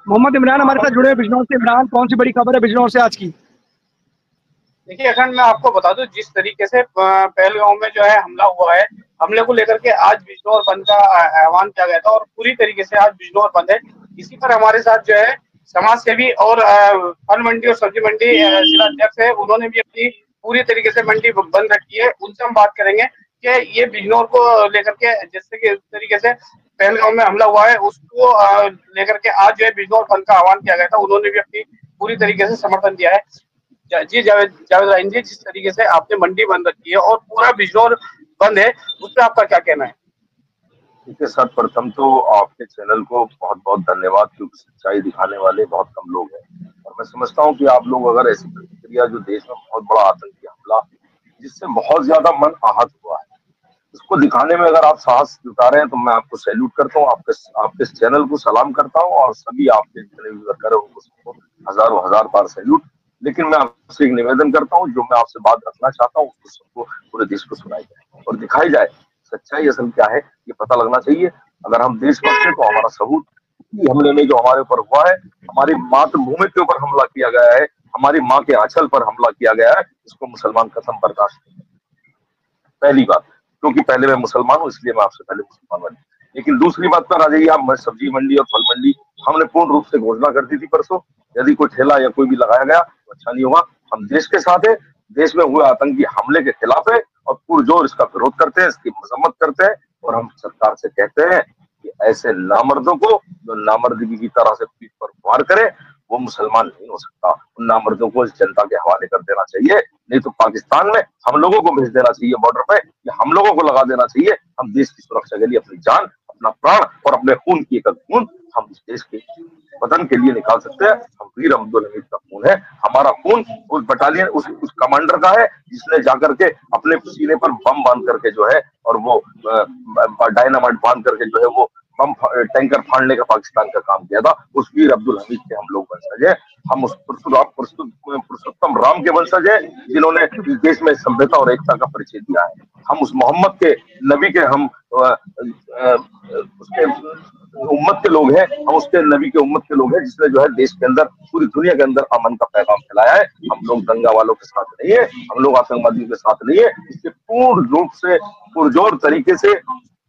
मोहम्मद इमरान हमारे साथ जुड़े हैं बिजनौर से। इमरान, कौन सी बड़ी खबर है बिजनौर से आज की? देखिए अखंड, मैं आपको बता दूं, जिस तरीके से पहलगांव में जो है हमला हुआ है, हमले को लेकर के आज बिजनौर बंद का आह्वान किया गया था और पूरी तरीके से आज बिजनौर बंद है। इसी पर हमारे साथ जो है समाज सेवी और फल मंडी और सब्जी मंडी जिला अध्यक्ष है, उन्होंने भी अपनी पूरी तरीके से मंडी बंद रखी है। उनसे हम बात करेंगे कि ये बिजनौर को लेकर के जैसे कि तरीके से पहलगांव में हमला हुआ है उसको लेकर के आज जो है बिजनौर बंद का आह्वान किया गया था। उन्होंने भी अपनी पूरी तरीके से समर्थन दिया है। जी जावेद राइन जी, जिस तरीके से आपने मंडी बंद रखी है और पूरा बिजनौर बंद है, उस पर आपका क्या कहना है? देखिए, सर्वप्रथम तो आपके चैनल को बहुत बहुत धन्यवाद, क्योंकि सच्चाई दिखाने वाले बहुत कम लोग हैं। और मैं समझता हूँ कि आप लोग अगर ऐसी प्रतिक्रिया, जो देश में बहुत बड़ा आतंकी हमला जिससे बहुत ज्यादा मन आहत हुआ है, इसको दिखाने में अगर आप साहस जुटा रहे हैं तो मैं आपको सैल्यूट करता हूँ, आपके चैनल को सलाम करता हूँ और सभी आपके जितने भी वर्कर है उनको हजारों हजार बार सैल्यूट। लेकिन मैं आपसे एक निवेदन करता हूँ, जो मैं आपसे बात रखना चाहता हूँ उसको सबको, पूरे देश को सुनाई जाए और दिखाई जाए सच्चाई असल क्या है, ये पता लगना चाहिए। अगर हम देशभक्त हैं तो हमारा सबूत हमले में जो हमारे ऊपर हुआ है, हमारी मातृभूमि के ऊपर हमला किया गया है, हमारी माँ के आंचल पर हमला किया गया है, इसको मुसलमान कसम बर्दाश्त नहीं। पहली बात, क्योंकि पहले मैं मुसलमान हूँ इसलिए मैं आपसे पहले मुसलमान बनी। लेकिन दूसरी बात पर आ जाइए आप, सब्जी मंडी और फल मंडी हमने पूर्ण रूप से घोषणा कर दी थी परसों। यदि कोई ठेला या कोई भी लगाया गया तो अच्छा नहीं होगा। हम देश के साथ है, देश में हुए आतंकी हमले के खिलाफ है और पुरजोर इसका विरोध करते हैं, इसकी मजम्मत करते हैं और हम सरकार से कहते हैं कि ऐसे नामर्दों को, जो नामर्दगी की तरह से पीठ पर वार करे, वो मुसलमान नहीं हो सकता। उन नामर्दों को इस जनता के हवाले कर देना चाहिए, नहीं तो पाकिस्तान में हम लोगों को भेज देना चाहिए बॉर्डर पे, या हम लोगों को लगा देना चाहिए। हम देश की सुरक्षा के लिए अपनी जान, अपना प्राण और अपने खून की एक खून हम इस देश के वतन के लिए निकाल सकते हैं। हम वीर अब्दुल हमीद का खून है, हमारा खून उस बटालियन, उस कमांडर का है जिसने जाकर के अपने सीने पर बम बांध करके जो है, और वो डायनामाइट बांध करके जो है वो बम टैंकर फाड़ने का पाकिस्तान का काम किया था। उस वीर अब्दुल हमीद के हम लोग वंशज है। हम उस पुरुषोत्तम राम के वंशज है, जिन्होंने इस देश में सभ्यता और एकता का परिचय दिया है। हम उस मोहम्मद के नबी के, हम उसके उम्मत के लोग हैं, हम उसके नबी के उम्मत के लोग हैं, जिसने जो है देश के अंदर, पूरी दुनिया के अंदर अमन का पैगाम फैलाया है। हम लोग दंगा वालों के साथ नहीं है, हम लोग आतंकवादियों के साथ नहीं है। इससे पूर्ण रूप से पुरजोर तरीके से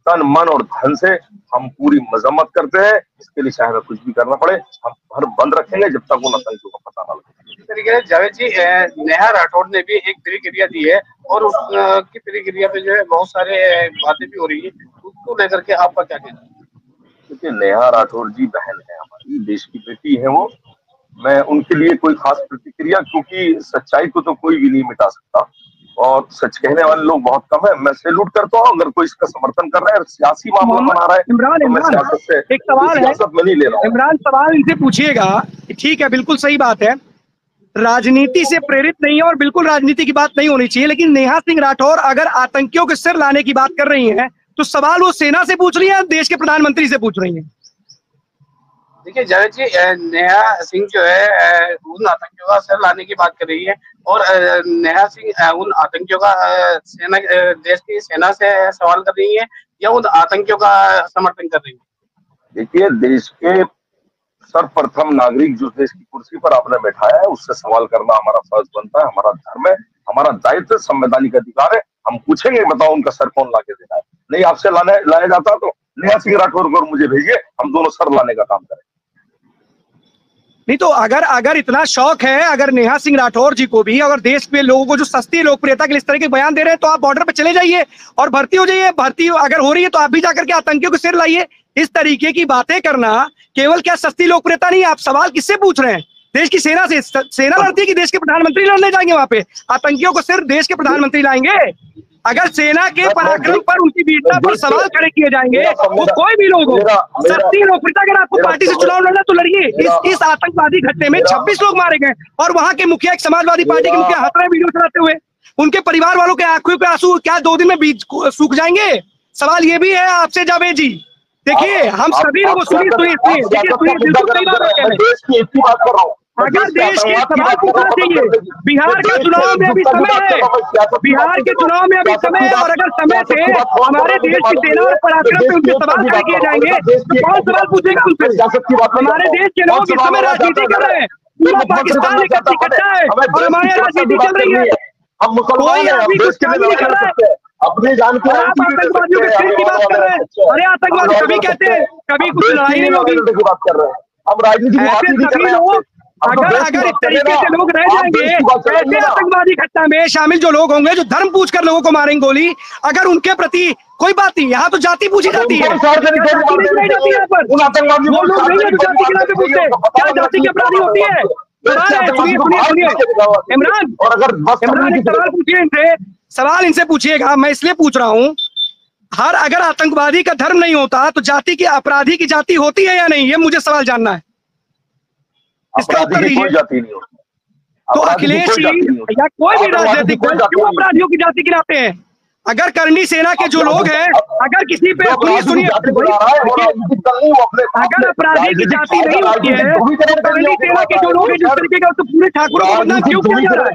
तन मन और धन से हम पूरी मजम्मत करते हैं। इसके लिए चाहे कुछ भी करना पड़े, हम घर बंद रखेंगे जब तक उन आतंकियों का पता न लगे। इस तरीके से जावेद जी, नेहा राठौड़ ने भी एक प्रतिक्रिया दी है और उसकी प्रतिक्रिया पे जो है बहुत सारे बातें भी हो रही है, उसको लेकर के आपका क्या कहना है? देखिए, नेहा राठौड़ जी बहन है, हमारी देश की बेटी है वो। मैं उनके लिए कोई खास प्रतिक्रिया, क्योंकि सच्चाई को तो कोई भी नहीं मिटा सकता और सच कहने वाले लोग बहुत कम है। मैं सैल्यूट करता हूँ अगर कोई इसका समर्थन कर रहा है, सियासी मामला बना रहा है। इमरान, तो मैं सियासत से, एक सवाल है, सियासत में नहीं ले रहा हूँ। इमरान सवाल इनसे पूछिएगा। ठीक है, बिल्कुल सही बात है, राजनीति से प्रेरित नहीं है और बिल्कुल राजनीति की बात नहीं होनी चाहिए, लेकिन नेहा सिंह राठौर अगर आतंकियों के सिर लाने की बात कर रही हैं तो सवाल वो सेना से पूछ रही है, देश के प्रधानमंत्री से पूछ रही है। देखिए जावेद जी, नेहा सिंह जो है उन आतंकियों का सर लाने की बात कर रही है और नेहा सिंह उन आतंकियों का सेना, देश की सेना से सवाल कर रही है या उन आतंकियों का समर्थन कर रही है? देखिए, देश के सर्वप्रथम नागरिक जो देश की कुर्सी पर आपने बैठाया है, उससे सवाल करना हमारा फर्ज बनता है, हमारा धर्म है, हमारा दायित्व, संवैधानिक अधिकार है। हम पूछेंगे, बताओ उनका सर कौन लाके देना है। नहीं आपसे लाया जाता तो नेहा सिंह राठौर को मुझे भेजिए, हम दोनों सर लाने का काम करें। नहीं तो अगर इतना शौक है, अगर नेहा सिंह राठौर जी को भी, अगर देश में लोगों को जो सस्ती लोकप्रियता के लिए इस तरह के बयान दे रहे हैं, तो आप बॉर्डर पे चले जाइए और भर्ती हो जाइए। भर्ती अगर हो रही है तो आप भी जाकर के आतंकियों को सिर लाइए। इस तरीके की बातें करना केवल क्या सस्ती लोकप्रियता नहीं है? आप सवाल किससे पूछ रहे हैं? देश की सेना से? सेना लड़ती है कि देश के प्रधानमंत्री लड़ने जाएंगे वहां पे? आतंकियों को सिर्फ देश के प्रधानमंत्री लाएंगे? अगर सेना के पराक्रम पर, उनकी वीरता पर सवाल खड़े किए जाएंगे, वो कोई भी लोग हो, सस्ती लोकप्रियता, अगर आपको पार्टी से चुनाव लड़ना तो लड़िए। इस आतंकवादी घटने में 26 लोग मारे गए और वहां के मुखिया, एक समाजवादी पार्टी के मुखिया हंस रहे वीडियो चलाते हुए। उनके परिवार वालों के आंखों के आंसू क्या 2 दिन में सूख जाएंगे? सवाल ये भी है आपसे जावेद जी। देखिए, हम सभी लोग सुनिए, बिल्कुल सही बात है। अगर देश के सवाल पूछना चाहिए, बिहार का चुनाव में अभी समय है, बिहार के चुनाव में अभी समय है, और अगर समय से हमारे देश की सेना और पराक्रम पे उनके सवाल खड़े किए जाएंगे तो कौन सवाल पूछेगा उनसे? हमारे देश के लोग इस समय राजनीति कर रहे हैं, पूरा पाकिस्तान इकट्ठा है और हमारे राजनीति चल रही है। हम मुसलमान हैं, हम देश के लिए नहीं कर सकते, अपनी जान को आप आतंकवादियों के सिर की बात कर रहे हैं। अरे आतंकवादी कभी कहते हैं कभी कुछ लड़ाई नहीं होगी, की बात कर रहे हैं हम, राजनीति की बात नहीं कर रहे हैं। अगर इस तरीके से लोग रह जाएंगे, ऐसे आतंकवादी घटना में शामिल जो लोग होंगे जो धर्म पूछकर लोगों को मारेंगे गोली, अगर उनके प्रति कोई बात नहीं, यहाँ तो जाति पूछी जाती है, यहाँ पर वो लोग नहीं है जो जाति के नाम पे पूछते, क्या जाति की अपराधी होती है? इमरान एक सवाल पूछिए इनसे, सवाल इनसे पूछिएगा, मैं इसलिए पूछ रहा हूँ, अगर आतंकवादी का धर्म नहीं होता तो जाति की अपराधी की जाति होती है या नहीं, ये मुझे सवाल जानना है, इसका उत्तर दीजिए। तो अखिलेश जी या कोई भी राजनीतिक दल क्यों अपराधियों की जाति गिनाते हैं? अगर करनी सेना के जो लोग हैं, अगर किसी पे सुनिए अगर अपराधी की जाति नहीं होती है तो करनी सेना के जो लोग हैं जिस तरीके का, तो पूरे ठाकुरों को बदनाम क्यों किया जा रहा है?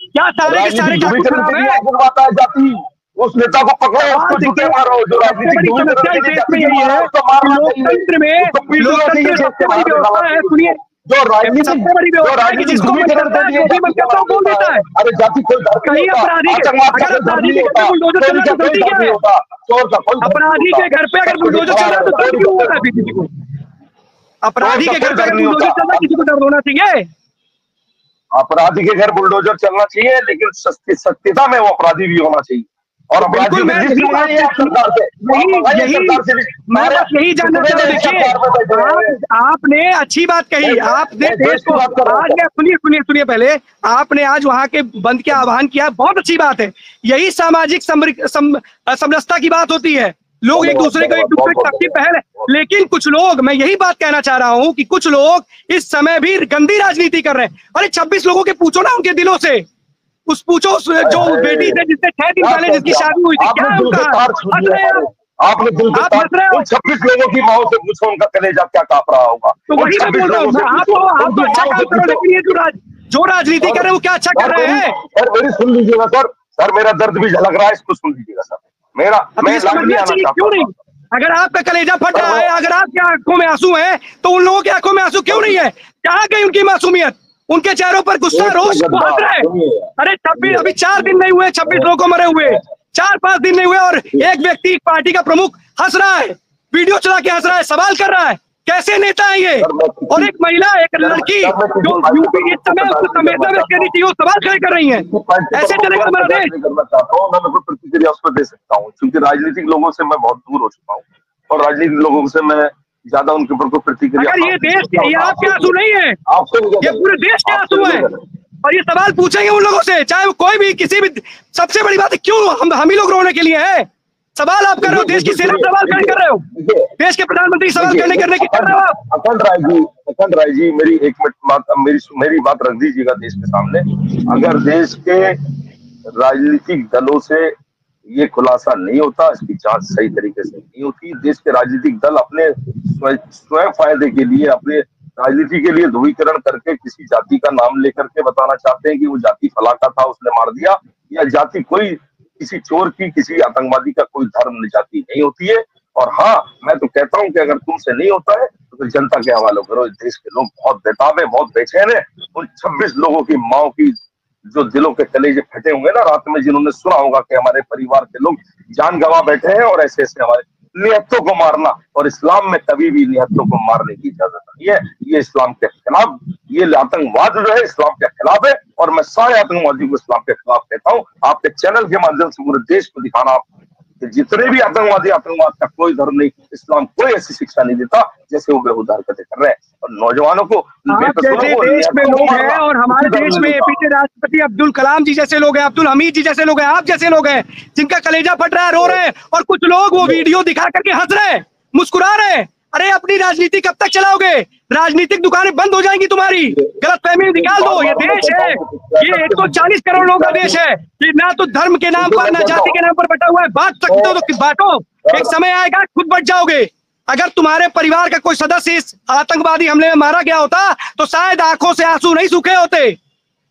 क्या सारे के सारे ठाकुर खराब है? उस नेता को पकड़ो, उसको जूते मारो, जो राजनीतिक समस्या इस देश में यही है, लोकतंत्र में लोकतंत्र सबसे बड़ी व्यवस्था है, सुनिए जो राजनीतिक सबसे बड़ी व्यवस्था है कि जिसको मन करता है जो भी मन करता है बोल देता है। अरे जाति कोई कहीं अपराधी के अगर अपराधी के घर पे बुलडोजर चल रहा है तो गलती क्या है? अपराधी के घर पे अगर बुलडोजर चल रहा है तो डर क्यों हो रहा है किसी को? अपराधी के घर पे अगर बुलडोजर चल रहा है किसी को डर होना चाहिए? अपराधी के घर बुलडोजर चलना चाहिए, लेकिन सत्यता में वो अपराधी भी होना चाहिए। और बिल्कुल मैं यही जानना चाहता हूँ। देखिए आपने अच्छी बात कही, आपने देश को आज सुनिए पहले, आपने आज वहां के बंद के आह्वान किया, बहुत अच्छी बात है, यही सामाजिक समरसता की बात होती है, लोग एक दूसरे की पहल है। लेकिन कुछ लोग, मैं यही बात कहना चाह रहा हूं कि कुछ लोग इस समय भी गंदी राजनीति कर रहे हैं। अरे 26 लोगों के पूछो ना उनके दिलों से, पूछो जो बेटी से जिससे 6 दिन पहले जिसकी शादी हुई थी, क्या है उनका? आपने दिल के तार, उन 26 लोगों की माओ से पूछो उनका कलेजा क्या कांप रहा होगा। तो वही मैं बोल रहा हूँ, आप तो अच्छा काम करो, लेकिन ये जो राजनीति कर रहे हैं वो क्या अच्छा कर रहे हैं? सर मेरी सुन लीजिएगा सर, मेरा दर्द भी झलक रहा है, इसको सुन लीजिएगा सर, मैं क्यों नहीं? अगर आपका कलेजा फट रहा है, अगर आपकी आंखों में आंसू है, तो उन लोगों की आंखों में आंसू क्यों नहीं है? कहाँ गई उनकी मासूमियत? उनके चेहरों पर गुस्सा, रोष हंस रहे। अरे 26 अभी 4 दिन नहीं हुए, 26 लोगों मरे हुए, 4-5 दिन नहीं हुए, और एक व्यक्ति पार्टी का प्रमुख हंस रहा है, वीडियो चला के हंस रहा है, सवाल कर रहा है, कैसे नेता है ये? और एक महिला, एक लड़की जो यूपी इस समय उसको संवेदना व्यक्त करनी चाहिए, वो सवाल खड़े कर रही है, ऐसे चलेगा हमारा देश? करना चाहता हूँ, मैं प्रतिक्रिया उस पर दे सकता हूँ, क्योंकि राजनीतिक लोगों से मैं बहुत दूर हो चुका हूँ और राजनीतिक लोगों से मैं ज्यादा उनके ऊपर कोई प्रतिक्रिया। अगर ये देश के, ये आपके आंसू नहीं है, ये पूरे देश के आंसू है, और ये सवाल पूछेंगे उन लोगों से, चाहे वो कोई भी, किसी भी। सबसे बड़ी बात है, क्यों हम ही लोग रोने के लिए है? सवाल आप कर रहे हो, देश की सेना सवाल खड़े कर रहे हो, देश के प्रधानमंत्री सवाल करने की कर रहे हो आप। अखंड राय जी मेरी 1 मिनट बात, मेरी बात रख दीजिएगा देश के सामने। अगर देश के राजनीतिक दलों से ये खुलासा नहीं होता, इसकी जांच सही तरीके से नहीं होती, देश के राजनीतिक दल अपने स्वयं फायदे के लिए, अपने राजनीति के लिए ध्रुवीकरण करके किसी जाति का नाम लेकर के बताना चाहते हैं कि वो जाति फला का था, उसने मार दिया, या जाति कोई किसी चोर की, किसी आतंकवादी का कोई धर्म जाति नहीं होती है। और हाँ, मैं तो कहता हूं कि अगर तुमसे नहीं होता है तो फिर जनता के हवाले करो। इस देश के लोग बहुत बेताब है, बहुत बेचैन है। उन 26 लोगों की माओ की जो दिलों के कलेजे फटे होंगे ना रात में, जिन्होंने सुना होगा कि हमारे परिवार के लोग जान गंवा बैठे हैं और ऐसे ऐसे हमारे निहत्तों को मारना, और इस्लाम में कभी भी निहत्तों को मारने की इजाजत नहीं है। ये इस्लाम के खिलाफ, ये आतंकवाद जो है इस्लाम के खिलाफ है, और मैं सारे आतंकवादियों को इस्लाम के खिलाफ कहता हूँ। आपके चैनल के माध्यम से पूरे देश को दिखाना कि जितने भी आतंकवादी, आतंकवाद का कोई धर्म नहीं, इस्लाम कोई ऐसी शिक्षा नहीं देता जैसे वो बेहुदा हरकतें कर रहे हैं। और नौजवानों को, देश में लोग हैं, और हमारे देश में एपीजे राष्ट्रपति अब्दुल कलाम जी जैसे लोग हैं, अब्दुल हमीद जी जैसे लोग हैं, आप जैसे लोग हैं, जिनका कलेजा फट रहा है, रो रहे हैं, और कुछ लोग वो वीडियो दिखा करके हंस रहे हैं, मुस्कुरा रहे हैं। अरे अपनी राजनीति कब तक चलाओगे? राजनीतिक दुकानें बंद हो जाएंगी तुम्हारी, गलतफहमी निकाल दो। ये देश है, ये 140 करोड़ लोगों का देश है, ये ना तो धर्म के नाम पर, ना जाति के नाम पर बटा हुआ है। बांट सकते हो तो बांटो, एक समय आएगा खुद बट जाओगे। अगर तुम्हारे परिवार का कोई सदस्य इस आतंकवादी हमले में मारा गया होता तो शायद आंखों से आंसू नहीं सूखे होते,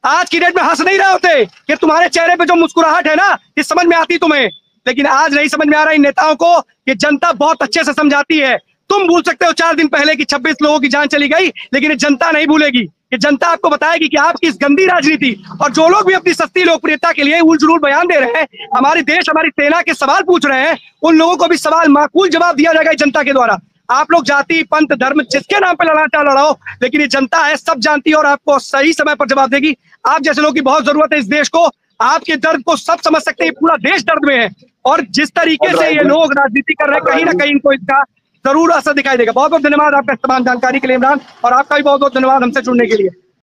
आज की डेट में हंस नहीं रहे होते कि तुम्हारे चेहरे पे जो मुस्कुराहट है ना, ये समझ में आती तुम्हें। लेकिन आज नहीं समझ में आ रहा इन नेताओं को कि जनता बहुत अच्छे से समझाती है। तुम भूल सकते हो 4 दिन पहले की 26 लोगों की जान चली गई, लेकिन ये जनता नहीं भूलेगी। ये जनता आपको बताएगी कि आपकी इस गंदी राजनीति और जो लोग भी अपनी सस्ती लोकप्रियता के लिए उलझुल बयान दे रहे हैं, हमारे देश हमारी सेना के सवाल पूछ रहे हैं, उन लोगों को भी सवाल माकूल जवाब दिया जाएगा जनता के द्वारा। आप लोग जाति पंथ धर्म जिसके नाम पे लड़ाचा लड़ाओ, लेकिन ये जनता है, सब जानती है और आपको सही समय पर जवाब देगी। आप जैसे लोगों की बहुत जरूरत है इस देश को, आपके दर्द को सब समझ सकते हैं, पूरा देश दर्द में है। और जिस तरीके से ये लोग राजनीति कर रहे हैं, कहीं ना कहीं इनको इसका जरूर असर दिखाई देगा। बहुत बहुत धन्यवाद आपका तमाम जानकारी के लिए इमरान, और आपका भी बहुत बहुत धन्यवाद हमसे जुड़ने के लिए।